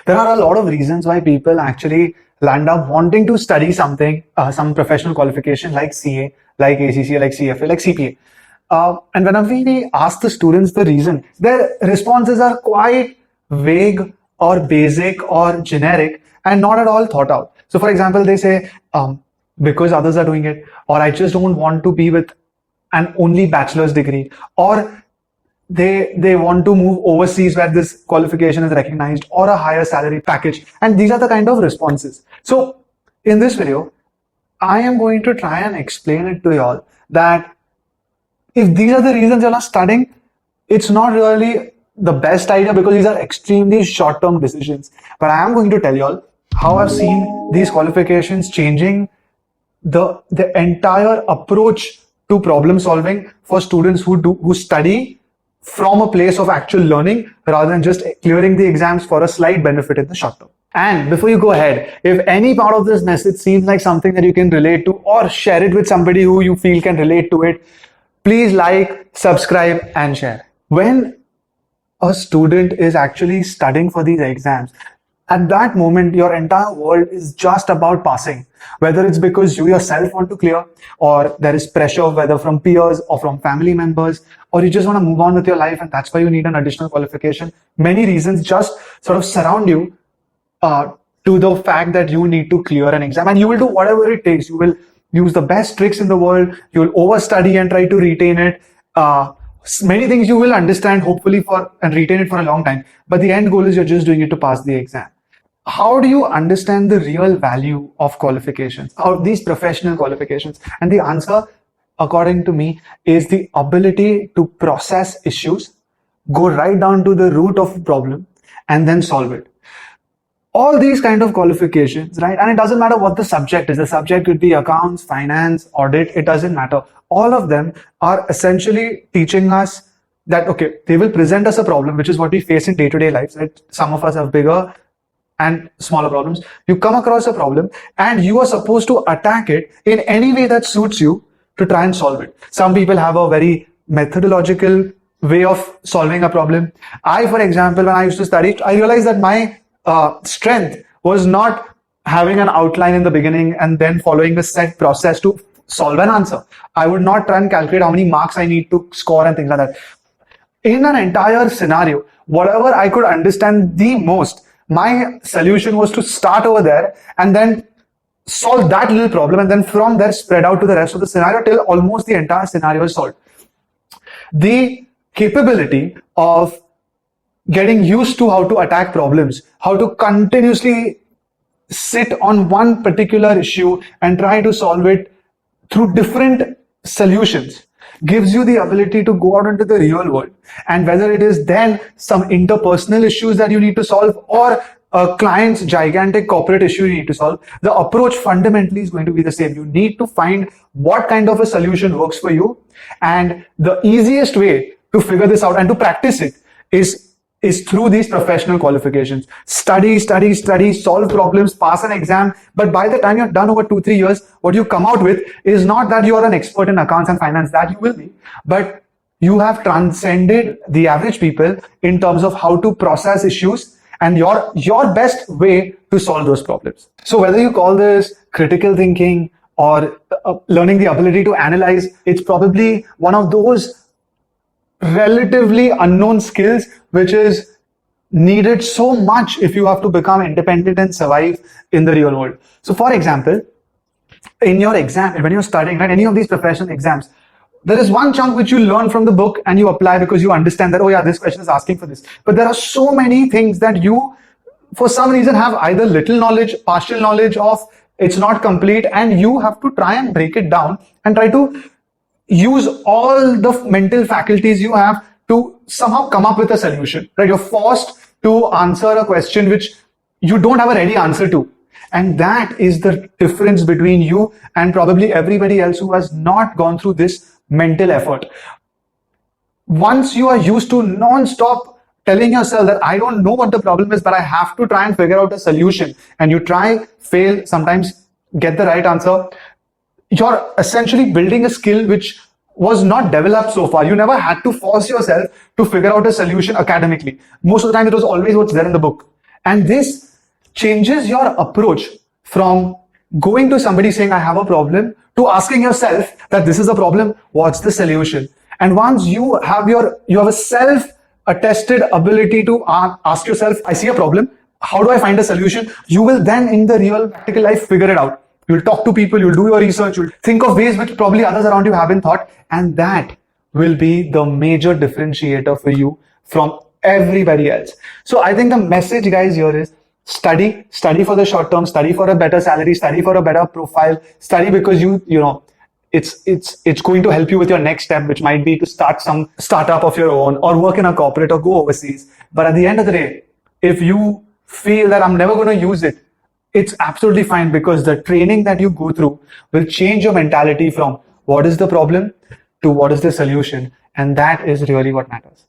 There are a lot of reasons why people actually land up wanting to study something, some professional qualification like CA, like ACCA, like CFA, like CPA. And whenever we ask the students the reason, their responses are quite vague or basic or generic and not at all thought out. So for example, they say, because others are doing it, or I just don't want to be with an only bachelor's degree, or they want to move overseas where this qualification is recognized, or a higher salary package. And these are the kind of responses. So in this video, I am going to try and explain it to y'all that if these are the reasons you're not studying, it's not really the best idea because these are extremely short-term decisions. But I am going to tell y'all how I've seen these qualifications changing the entire approach to problem solving for students who study from a place of actual learning rather than just clearing the exams for a slight benefit in the short term. And before you go ahead, if any part of this message seems like something that you can relate to or share it with somebody who you feel can relate to it, please like, subscribe and share. When a student is actually studying for these exams, at that moment, your entire world is just about passing. Whether it's because you yourself want to clear, or there is pressure, whether from peers or from family members, or you just want to move on with your life and that's why you need an additional qualification. Many reasons just sort of surround you to the fact that you need to clear an exam, and you will do whatever it takes. You will use the best tricks in the world. You will overstudy and try to retain it. Many things you will understand hopefully and retain it for a long time. But the end goal is you're just doing it to pass the exam. How do you understand the real value of qualifications, of these professional qualifications? And the answer, according to me, is the ability to process issues, go right down to the root of the problem, and then solve it. All these kind of qualifications, right? And it doesn't matter what the subject is. The subject could be accounts, finance, audit. It doesn't matter. All of them are essentially teaching us that, okay, they will present us a problem, which is what we face in day-to-day lives, right? Some of us have bigger and smaller problems. You come across a problem and you are supposed to attack it in any way that suits you to try and solve it. Some people have a very methodological way of solving a problem. I, for example, when I used to study, I realized that my strength was not having an outline in the beginning and then following a set process to solve an answer. I would not try and calculate how many marks I need to score and things like that. In an entire scenario, whatever I could understand the most, my solution was to start over there and then solve that little problem, and then from there spread out to the rest of the scenario till almost the entire scenario is solved. The capability of getting used to how to attack problems, how to continuously sit on one particular issue and try to solve it through different solutions, gives you the ability to go out into the real world. And whether it is then some interpersonal issues that you need to solve or a client's gigantic corporate issue you need to solve, the approach fundamentally is going to be the same. You need to find what kind of a solution works for you. And the easiest way to figure this out and to practice it is through these professional qualifications. Study, solve problems, pass an exam. But by the time you're done over 2-3 years, what you come out with is not that you are an expert in accounts and finance, that you will be, but you have transcended the average people in terms of how to process issues and your best way to solve those problems. So whether you call this critical thinking or learning the ability to analyze, it's probably one of those relatively unknown skills which is needed so much if you have to become independent and survive in the real world. So for example, in your exam, when you're studying, right, any of these professional exams, there is one chunk which you learn from the book and you apply because you understand that, oh yeah, this question is asking for this. But there are so many things that you, for some reason, have either little knowledge, partial knowledge of, it's not complete, and you have to try and break it down and try to use all the mental faculties you have to somehow come up with a solution, right? You're forced to answer a question which you don't have a ready answer to. And that is the difference between you and probably everybody else who has not gone through this mental effort. Once you are used to non-stop telling yourself that I don't know what the problem is, but I have to try and figure out a solution, and you try, fail, sometimes get the right answer, you're essentially building a skill which was not developed so far. You never had to force yourself to figure out a solution academically. Most of the time it was always what's there in the book. And this changes your approach from going to somebody saying, I have a problem, to asking yourself that this is a problem, what's the solution? And once you have a self-attested ability to ask yourself, I see a problem, how do I find a solution? You will then in the real practical life figure it out. You'll talk to people, you'll do your research, you'll think of ways which probably others around you haven't thought, and that will be the major differentiator for you from everybody else. So I think the message, guys, here is study for the short term, study for a better salary, study for a better profile, study because you know it's going to help you with your next step, which might be to start some startup of your own or work in a corporate or go overseas. But at the end of the day, if you feel that I'm never going to use it, it's absolutely fine, because the training that you go through will change your mentality from what is the problem to what is the solution. And that is really what matters.